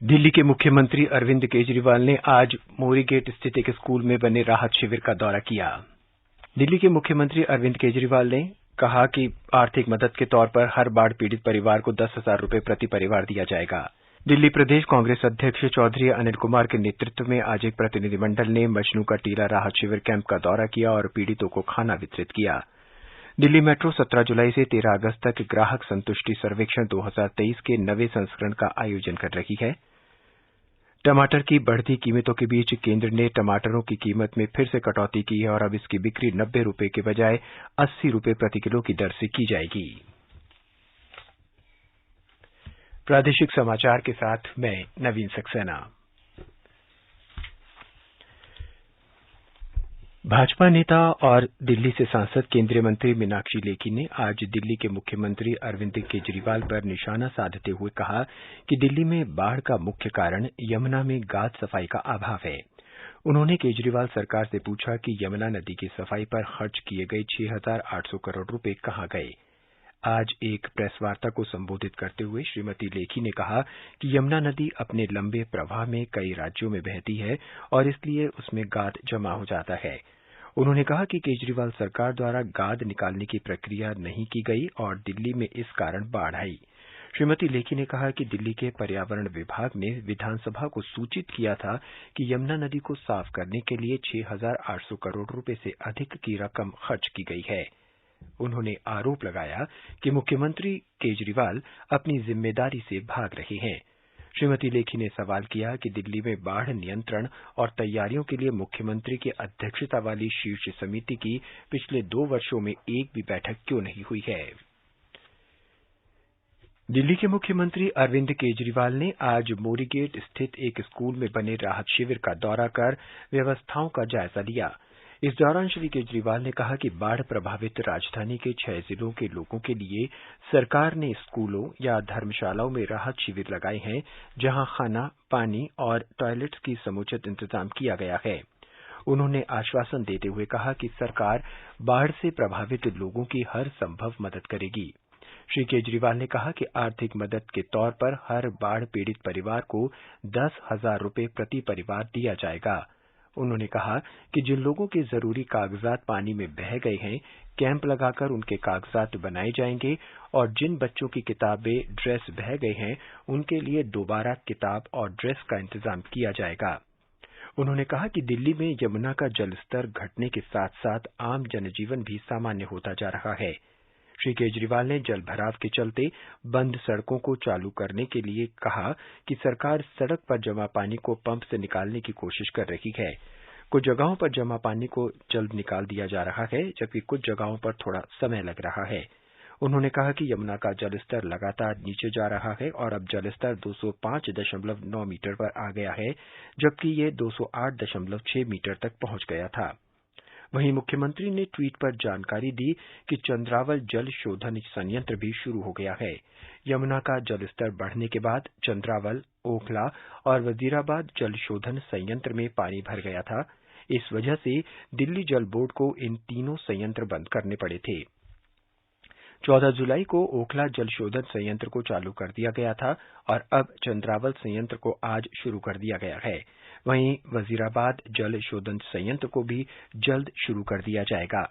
दिल्ली के मुख्यमंत्री अरविंद केजरीवाल ने आज मोरीगेट स्थित एक स्कूल में बने राहत शिविर का दौरा किया। दिल्ली के मुख्यमंत्री अरविंद केजरीवाल ने कहा कि आर्थिक मदद के तौर पर हर बाढ़ पीड़ित परिवार को 10,000 रुपए प्रति परिवार दिया जाएगा। दिल्ली प्रदेश कांग्रेस अध्यक्ष चौधरी अनिल कुमार के नेतृत्व में आज एक प्रतिनिधिमंडल ने मजनू का टीला राहत शिविर कैंप का दौरा किया और पीड़ितों को खाना वितरित किया। दिल्ली मेट्रो 17 जुलाई से 13 अगस्त तक ग्राहक संतुष्टि सर्वेक्षण 2023 के नवे संस्करण का आयोजन कर रही है। टमाटर की बढ़ती कीमतों के बीच केंद्र ने टमाटरों की कीमत में फिर से कटौती की है और अब इसकी बिक्री 90 रुपए के बजाय 80 रुपए प्रति किलो की दर से की जाएगी। प्रादेशिक समाचार के साथ मैं नवीन सक्सेना। भाजपा नेता और दिल्ली से सांसद केंद्रीय मंत्री मीनाक्षी लेखी ने आज दिल्ली के मुख्यमंत्री अरविंद केजरीवाल पर निशाना साधते हुए कहा कि दिल्ली में बाढ़ का मुख्य कारण यमुना में गाद सफाई का अभाव है। उन्होंने केजरीवाल सरकार से पूछा कि यमुना नदी की सफाई पर खर्च किए गए 6,800 करोड़ रुपए कहां गए। आज एक प्रेस वार्ता को संबोधित करते हुए श्रीमती लेखी ने कहा कि यमुना नदी अपने लंबे प्रवाह में कई राज्यों में बहती है और इसलिए उसमें गाद जमा हो जाता है। उन्होंने कहा कि केजरीवाल सरकार द्वारा गाद निकालने की प्रक्रिया नहीं की गई और दिल्ली में इस कारण बाढ़ आई। श्रीमती लेखी ने कहा कि दिल्ली के पर्यावरण विभाग ने विधानसभा को सूचित किया था कि यमुना नदी को साफ करने के लिए 6,800 करोड़ रुपए से अधिक की रकम खर्च की गई है। उन्होंने आरोप लगाया कि मुख्यमंत्री केजरीवाल अपनी जिम्मेदारी से भाग रहे हैं। श्रीमती लेखी ने सवाल किया कि दिल्ली में बाढ़ नियंत्रण और तैयारियों के लिए मुख्यमंत्री की अध्यक्षता वाली शीर्ष समिति की पिछले 2 वर्षों में एक भी बैठक क्यों नहीं हुई है। दिल्ली के मुख्यमंत्री अरविंद केजरीवाल ने आज मोरीगेट स्थित एक स्कूल में बने राहत शिविर का दौरा कर व्यवस्थाओं का जायजा लिया। इस दौरान श्री केजरीवाल ने कहा कि बाढ़ प्रभावित राजधानी के 6 जिलों के लोगों के लिए सरकार ने स्कूलों या धर्मशालाओं में राहत शिविर लगाए हैं, जहां खाना, पानी और टॉयलेट्स की समुचित इंतजाम किया गया है। उन्होंने आश्वासन देते हुए कहा कि सरकार बाढ़ से प्रभावित लोगों की हर संभव मदद करेगी। श्री केजरीवाल ने कहा कि आर्थिक मदद के तौर पर हर बाढ़ पीड़ित परिवार को 10,000 रुपए प्रति परिवार दिया जाएगा। उन्होंने कहा कि जिन लोगों के जरूरी कागजात पानी में बह गए हैं, कैंप लगाकर उनके कागजात बनाए जाएंगे और जिन बच्चों की किताबें, ड्रेस बह गए हैं, उनके लिए दोबारा किताब और ड्रेस का इंतजाम किया जाएगा। उन्होंने कहा कि दिल्ली में यमुना का जलस्तर घटने के साथ साथ आम जनजीवन भी सामान्य होता जा रहा है। श्री केजरीवाल ने जल भराव के चलते बंद सड़कों को चालू करने के लिए कहा कि सरकार सड़क पर जमा पानी को पंप से निकालने की कोशिश कर रही है। कुछ जगहों पर जमा पानी को जल्द निकाल दिया जा रहा है, जबकि कुछ जगहों पर थोड़ा समय लग रहा है। उन्होंने कहा कि यमुना का जलस्तर लगातार नीचे जा रहा है और अब जलस्तर 205.9 मीटर पर आ गया है, जबकि ये 208.6 मीटर तक पहुंच गया था। वहीं मुख्यमंत्री ने ट्वीट पर जानकारी दी कि चंद्रावल जल शोधन संयंत्र भी शुरू हो गया है। यमुना का जलस्तर बढ़ने के बाद चंद्रावल, ओखला और वजीराबाद जल शोधन संयंत्र में पानी भर गया था। इस वजह से दिल्ली जल बोर्ड को इन तीनों संयंत्र बंद करने पड़े थे। 14 जुलाई को ओखला जल शोधन संयंत्र को चालू कर दिया गया था और अब चंद्रावल संयंत्र को आज शुरू कर दिया गया है। वहीं वजीराबाद जल शोधन संयंत्र को भी जल्द शुरू कर दिया जाएगा।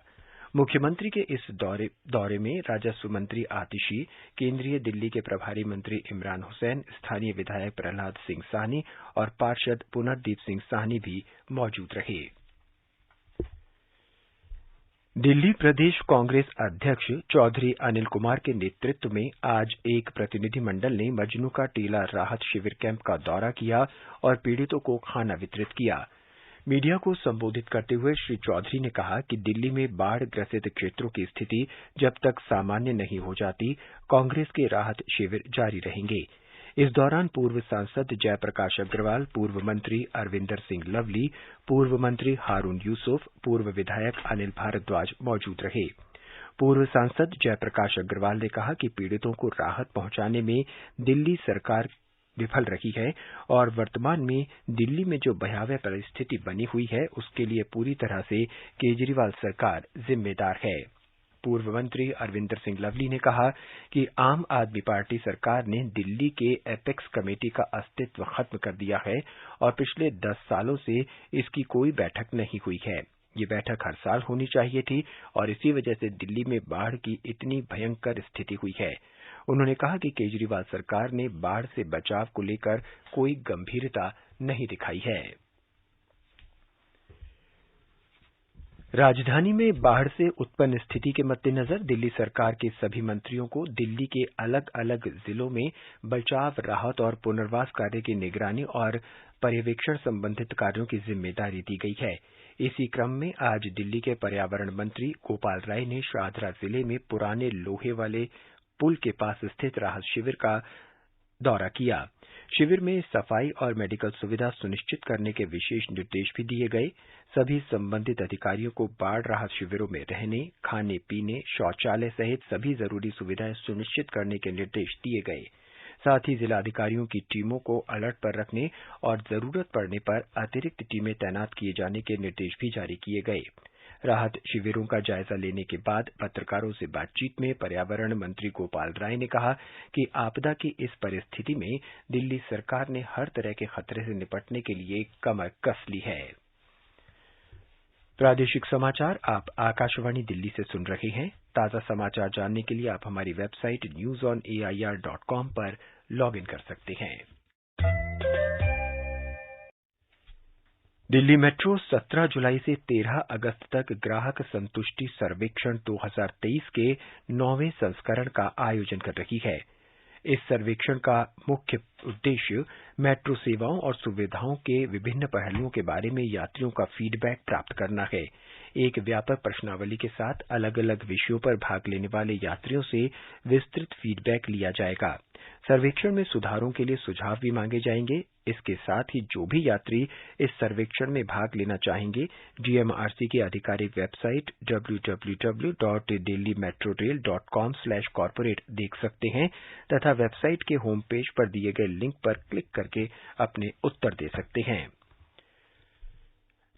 मुख्यमंत्री के इस दौरे में राजस्व मंत्री आतिशी, केंद्रीय दिल्ली के प्रभारी मंत्री इमरान हुसैन, स्थानीय विधायक प्रहलाद सिंह साहनी और पार्षद पुनर्दीप सिंह साहनी भी मौजूद रहे। दिल्ली प्रदेश कांग्रेस अध्यक्ष चौधरी अनिल कुमार के नेतृत्व में आज एक प्रतिनिधिमंडल ने मजनू का टीला राहत शिविर कैंप का दौरा किया और पीड़ितों को खाना वितरित किया। मीडिया को संबोधित करते हुए श्री चौधरी ने कहा कि दिल्ली में बाढ़ ग्रसित क्षेत्रों की स्थिति जब तक सामान्य नहीं हो जाती, कांग्रेस के राहत शिविर जारी रहेंगे। इस दौरान पूर्व सांसद जयप्रकाश अग्रवाल, पूर्व मंत्री अरविंदर सिंह लवली, पूर्व मंत्री हारून यूसुफ, पूर्व विधायक अनिल भारद्वाज मौजूद रहे। पूर्व सांसद जयप्रकाश अग्रवाल ने कहा कि पीड़ितों को राहत पहुंचाने में दिल्ली सरकार विफल रही है और वर्तमान में दिल्ली में जो भयावह परिस्थिति बनी हुई है, उसके लिए पूरी तरह से केजरीवाल सरकार जिम्मेदार है। पूर्व मंत्री अरविंदर सिंह लवली ने कहा कि आम आदमी पार्टी सरकार ने दिल्ली के एपेक्स कमेटी का अस्तित्व खत्म कर दिया है और पिछले 10 सालों से इसकी कोई बैठक नहीं हुई है। ये बैठक हर साल होनी चाहिए थी और इसी वजह से दिल्ली में बाढ़ की इतनी भयंकर स्थिति हुई है। उन्होंने कहा कि केजरीवाल सरकार ने बाढ़ से बचाव को लेकर कोई गंभीरता नहीं दिखाई है। राजधानी में बाढ़ से उत्पन्न स्थिति के मद्देनजर दिल्ली सरकार के सभी मंत्रियों को दिल्ली के अलग अलग जिलों में बचाव, राहत और पुनर्वास कार्य की निगरानी और पर्यवेक्षण संबंधित कार्यों की जिम्मेदारी दी गई है। इसी क्रम में आज दिल्ली के पर्यावरण मंत्री गोपाल राय ने शाहदरा जिले में पुराने लोहे वाले पुल के पास स्थित राहत शिविर का दौरा किया। शिविर में सफाई और मेडिकल सुविधा सुनिश्चित करने के विशेष निर्देश भी दिए गए। सभी संबंधित अधिकारियों को बाढ़ राहत शिविरों में रहने, खाने पीने, शौचालय सहित सभी जरूरी सुविधाएं सुनिश्चित करने के निर्देश दिए गए। साथ ही जिलाधिकारियों की टीमों को अलर्ट पर रखने और जरूरत पड़ने पर अतिरिक्त टीमें तैनात किए जाने के निर्देश भी जारी किए गए। राहत शिविरों का जायजा लेने के बाद पत्रकारों से बातचीत में पर्यावरण मंत्री गोपाल राय ने कहा कि आपदा की इस परिस्थिति में दिल्ली सरकार ने हर तरह के खतरे से निपटने के लिए कमर कस ली है। प्रादेशिक समाचार आप आकाशवाणी दिल्ली से सुन रहे हैं। ताजा समाचार जानने के लिए आप हमारी वेबसाइट newsonair.com पर लॉग इन कर सकते हैं। दिल्ली मेट्रो 17 जुलाई से 13 अगस्त तक ग्राहक संतुष्टि सर्वेक्षण 2023 के 9वें संस्करण का आयोजन कर रही है। इस सर्वेक्षण का मुख्य उद्देश्य मेट्रो सेवाओं और सुविधाओं के विभिन्न पहलुओं के बारे में यात्रियों का फीडबैक प्राप्त करना है। एक व्यापक प्रश्नावली के साथ अलग अलग विषयों पर भाग लेने वाले यात्रियों से विस्तृत फीडबैक लिया जाएगा। सर्वेक्षण में सुधारों के लिए सुझाव भी मांगे जाएंगे। इसके साथ ही जो भी यात्री इस सर्वेक्षण में भाग लेना चाहेंगे, जीएमआरसी की आधिकारिक वेबसाइट www.delhimetrorail.com/corporate देख सकते हैं तथा वेबसाइट के होम पेज पर दिए गए लिंक पर क्लिक करके अपने उत्तर दे सकते हैं।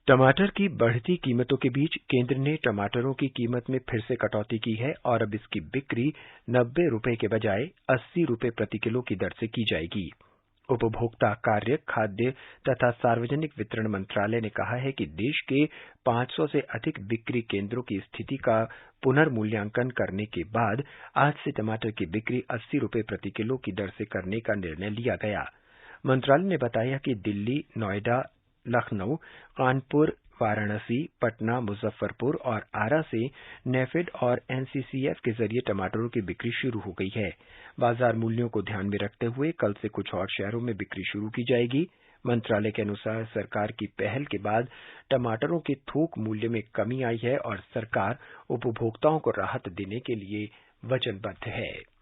टमाटर की बढ़ती कीमतों के बीच केंद्र ने टमाटरों की कीमत में फिर से कटौती की है और अब इसकी बिक्री 90 रुपये के बजाय 80 रुपये प्रति किलो की दर से की जाएगी। उपभोक्ता कार्य, खाद्य तथा सार्वजनिक वितरण मंत्रालय ने कहा है कि देश के 500 से अधिक बिक्री केंद्रों की स्थिति का पुनर्मूल्यांकन करने के बाद आज से टमाटर की बिक्री 80 रुपये प्रति किलो की दर से करने का निर्णय लिया गया। मंत्रालय ने बताया कि दिल्ली, नोएडा, लखनऊ, कानपुर, वाराणसी, पटना, मुजफ्फरपुर और आरा से नेफेड और एनसीसीएफ के जरिए टमाटरों की बिक्री शुरू हो गई है। बाजार मूल्यों को ध्यान में रखते हुए कल से कुछ और शहरों में बिक्री शुरू की जाएगी। मंत्रालय के अनुसार सरकार की पहल के बाद टमाटरों के थोक मूल्य में कमी आई है और सरकार उपभोक्ताओं को राहत देने के लिए वचनबद्ध है।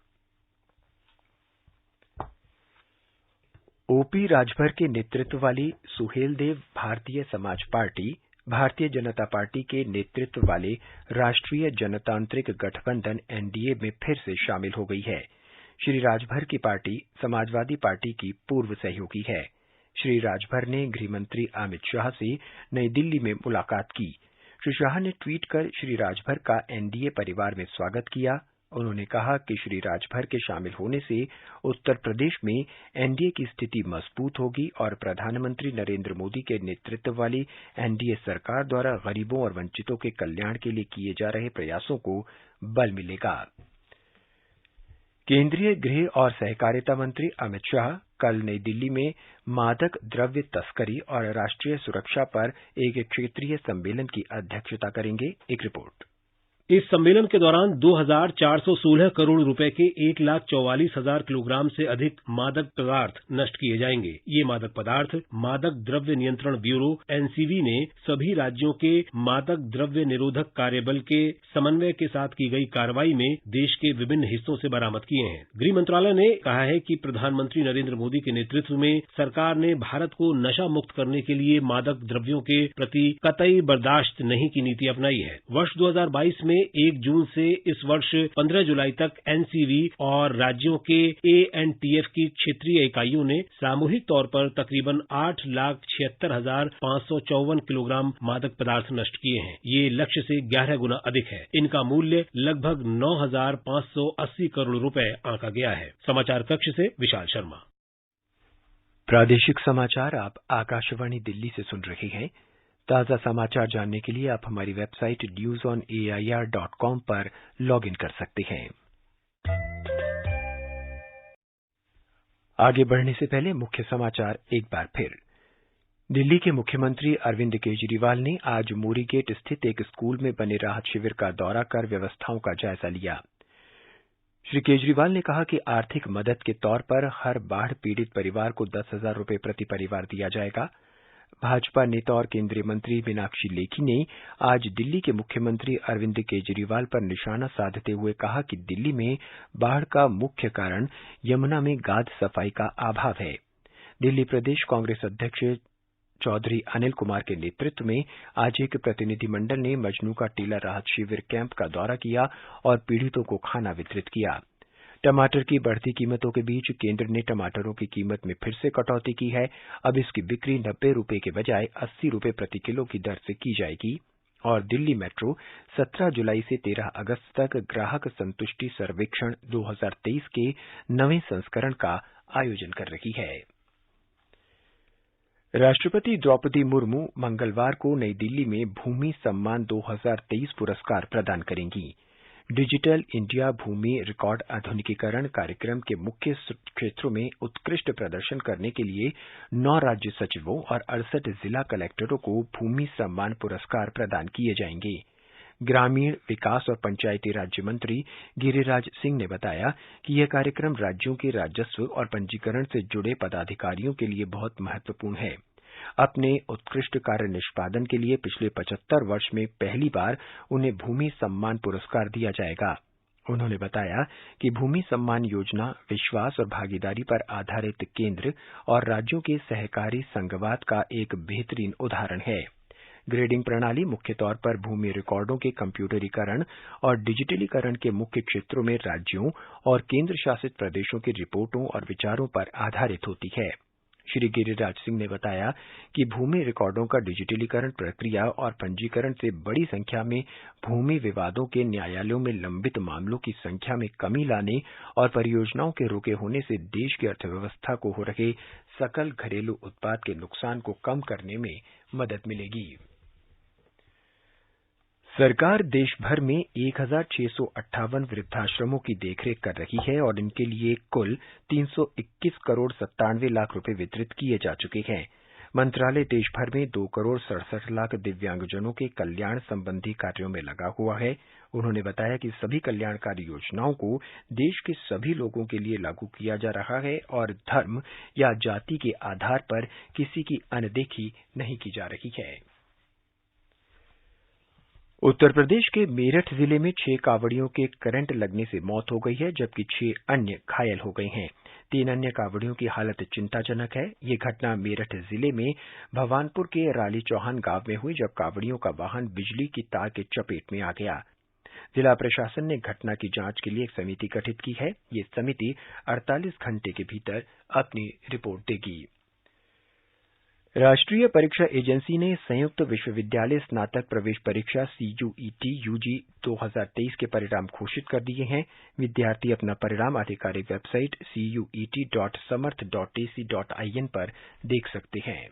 ओपी राजभर के नेतृत्व वाली सुहेलदेव भारतीय समाज पार्टी भारतीय जनता पार्टी के नेतृत्व वाले राष्ट्रीय जनतांत्रिक गठबंधन एनडीए में फिर से शामिल हो गई है। श्री राजभर की पार्टी समाजवादी पार्टी की पूर्व सहयोगी है। श्री राजभर ने गृहमंत्री अमित शाह से नई दिल्ली में मुलाकात की। श्री शाह ने ट्वीट कर श्री राजभर का एनडीए परिवार में स्वागत किया। उन्होंने कहा कि श्री राजभर के शामिल होने से उत्तर प्रदेश में एनडीए की स्थिति मजबूत होगी और प्रधानमंत्री नरेंद्र मोदी के नेतृत्व वाली एनडीए सरकार द्वारा गरीबों और वंचितों के कल्याण के लिए किए जा रहे प्रयासों को बल मिलेगा। केंद्रीय गृह और सहकारिता मंत्री अमित शाह कल नई दिल्ली में मादक द्रव्य तस्करी और राष्ट्रीय सुरक्षा पर एक क्षेत्रीय सम्मेलन की अध्यक्षता करेंगे। एक रिपोर्ट। इस सम्मेलन के दौरान 2,416 करोड़ रुपए के 1,44,000 किलोग्राम से अधिक मादक पदार्थ नष्ट किए जाएंगे। ये मादक पदार्थ मादक द्रव्य नियंत्रण ब्यूरो एनसीबी ने सभी राज्यों के मादक द्रव्य निरोधक कार्यबल के समन्वय के साथ की गई कार्रवाई में देश के विभिन्न हिस्सों से बरामद किए हैं। गृह मंत्रालय ने कहा है कि प्रधानमंत्री नरेंद्र मोदी के नेतृत्व में सरकार ने भारत को नशा मुक्त करने के लिए मादक द्रव्यों के प्रति कतई बर्दाश्त नहीं की नीति अपनाई है। वर्ष 2022 में में 1 जून से इस वर्ष 15 जुलाई तक एनसीवी और राज्यों के एएनटीएफ की क्षेत्रीय इकाइयों ने सामूहिक तौर पर तकरीबन 8,76,554 किलोग्राम मादक पदार्थ नष्ट किए हैं। ये लक्ष्य से 11 गुना अधिक है। इनका मूल्य लगभग 9,580 करोड़ रुपए आंका गया है। समाचार कक्ष से विशाल शर्मा। प्रादेशिक समाचार आप आकाशवाणी दिल्ली से सुन रहे हैं। ताजा समाचार जानने के लिए आप हमारी वेबसाइट newsonair.com पर लॉगिन कर सकते हैं। आगे बढ़ने से पहले मुख्य समाचार एक बार फिर। दिल्ली के मुख्यमंत्री अरविंद केजरीवाल ने आज मोरीगेट स्थित एक स्कूल में बने राहत शिविर का दौरा कर व्यवस्थाओं का जायजा लिया। श्री केजरीवाल ने कहा कि आर्थिक मदद के तौर पर हर बाढ़ पीड़ित परिवार को 10,000 रुपये प्रति परिवार दिया जाएगा। भाजपा नेता और केंद्रीय मंत्री मीनाक्षी लेखी ने आज दिल्ली के मुख्यमंत्री अरविंद केजरीवाल पर निशाना साधते हुए कहा कि दिल्ली में बाढ़ का मुख्य कारण यमुना में गाद सफाई का अभाव है। दिल्ली प्रदेश कांग्रेस अध्यक्ष चौधरी अनिल कुमार के नेतृत्व में आज एक प्रतिनिधिमंडल ने मजनू का टीला राहत शिविर कैंप का दौरा किया और पीड़ितों को खाना वितरित किया। टमाटर की बढ़ती कीमतों के बीच केंद्र ने टमाटरों की कीमत में फिर से कटौती की है। अब इसकी बिक्री 90 रुपये के बजाय 80 रुपये प्रति किलो की दर से की जाएगी। और दिल्ली मेट्रो 17 जुलाई से 13 अगस्त तक ग्राहक संतुष्टि सर्वेक्षण 2023 के नवे संस्करण का आयोजन कर रही है। राष्ट्रपति द्रौपदी मुर्मू मंगलवार को नई दिल्ली में भूमि सम्मान 2023 पुरस्कार प्रदान करेंगी। डिजिटल इंडिया भूमि रिकॉर्ड आधुनिकीकरण कार्यक्रम के मुख्य क्षेत्रों में उत्कृष्ट प्रदर्शन करने के लिए 9 राज्य सचिवों और 68 जिला कलेक्टरों को भूमि सम्मान पुरस्कार प्रदान किए जाएंगे। ग्रामीण विकास और पंचायती राज्य मंत्री गिरिराज सिंह ने बताया कि यह कार्यक्रम राज्यों के राजस्व और पंजीकरण से जुड़े पदाधिकारियों के लिए बहुत महत्वपूर्ण है। अपने उत्कृष्ट कार्य निष्पादन के लिए पिछले 75 वर्ष में पहली बार उन्हें भूमि सम्मान पुरस्कार दिया जाएगा। उन्होंने बताया कि भूमि सम्मान योजना विश्वास और भागीदारी पर आधारित केंद्र और राज्यों के सहकारी संघवाद का एक बेहतरीन उदाहरण है। ग्रेडिंग प्रणाली मुख्य तौर पर भूमि रिकॉर्डों के कंप्यूटरीकरण और डिजिटलीकरण के मुख्य क्षेत्रों में राज्यों और केंद्र शासित प्रदेशों की रिपोर्टों और विचारों पर आधारित होती है। श्री गिरिराज सिंह ने बताया कि भूमि रिकॉर्डों का डिजिटलीकरण प्रक्रिया और पंजीकरण से बड़ी संख्या में भूमि विवादों के न्यायालयों में लंबित मामलों की संख्या में कमी लाने और परियोजनाओं के रुके होने से देश की अर्थव्यवस्था को हो रहे सकल घरेलू उत्पाद के नुकसान को कम करने में मदद मिलेगी। सरकार देश भर में 1,658 वृद्धाश्रमों की देखरेख कर रही है और इनके लिए कुल 321 करोड़ 97 लाख रुपए वितरित किए जा चुके हैं। मंत्रालय देश भर में 2 करोड़ 67 लाख दिव्यांगजनों के कल्याण संबंधी कार्यों में लगा हुआ है। उन्होंने बताया कि सभी कल्याणकारी योजनाओं को देश के सभी लोगों के लिए लागू किया जा रहा है और धर्म या जाति के आधार पर किसी की अनदेखी नहीं की जा रही है। उत्तर प्रदेश के मेरठ जिले में 6 कावड़ियों के करंट लगने से मौत हो गई है, जबकि 6 अन्य घायल हो गए हैं। 3 अन्य कावड़ियों की हालत चिंताजनक है। ये घटना मेरठ जिले में भवानपुर के राली चौहान गांव में हुई, जब कावड़ियों का वाहन बिजली की तार के चपेट में आ गया। जिला प्रशासन ने घटना की जांच के लिए एक समिति गठित की है। ये समिति 48 घंटे के भीतर अपनी रिपोर्ट देगी। राष्ट्रीय परीक्षा एजेंसी ने संयुक्त विश्वविद्यालय स्नातक प्रवेश परीक्षा CUET UG 2023 के परिणाम घोषित कर दिए हैं। विद्यार्थी अपना परिणाम आधिकारिक वेबसाइट cuet.samarth.ac.in पर देख सकते हैं।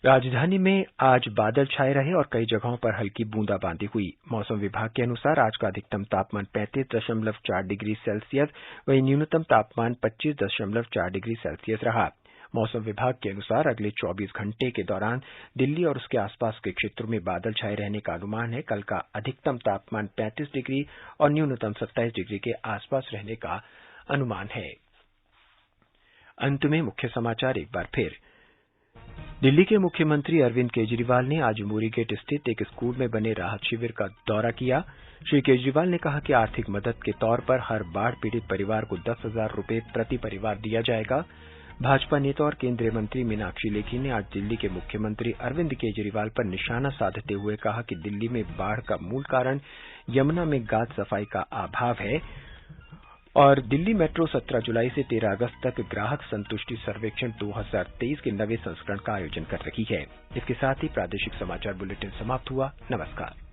राजधानी में आज बादल छाए रहे और कई जगहों पर हल्की बूंदाबांदी हुई। मौसम विभाग के अनुसार आज का अधिकतम तापमान 35.4 डिग्री सेल्सियस वहीं न्यूनतम तापमान 25.4 डिग्री सेल्सियस रहा। मौसम विभाग के अनुसार अगले 24 घंटे के दौरान दिल्ली और उसके आसपास के क्षेत्रों में बादल छाए रहने का अनुमान है। कल का अधिकतम तापमान 35 डिग्री और न्यूनतम 27 डिग्री के आसपास रहने का अनुमान है। अंत में मुख्य समाचार एक बार फिर। दिल्ली के मुख्यमंत्री अरविंद केजरीवाल ने आज मोरीगेट स्थित एक स्कूल में बने राहत शिविर का दौरा किया। श्री केजरीवाल ने कहा कि आर्थिक मदद के तौर पर हर बाढ़ पीड़ित परिवार को 10,000 रुपये प्रति परिवार दिया जाएगा। भाजपा नेता और केंद्रीय मंत्री मीनाक्षी लेखी ने आज दिल्ली के मुख्यमंत्री अरविंद केजरीवाल पर निशाना साधते हुए कहा कि दिल्ली में बाढ़ का मूल कारण यमुना में गाद सफाई का अभाव है और दिल्ली मेट्रो 17 जुलाई से 13 अगस्त तक ग्राहक संतुष्टि सर्वेक्षण 2023 के नवे संस्करण का आयोजन कर रही है। इसके साथ ही प्रादेशिक समाचार बुलेटिन समाप्त हुआ। नमस्कार।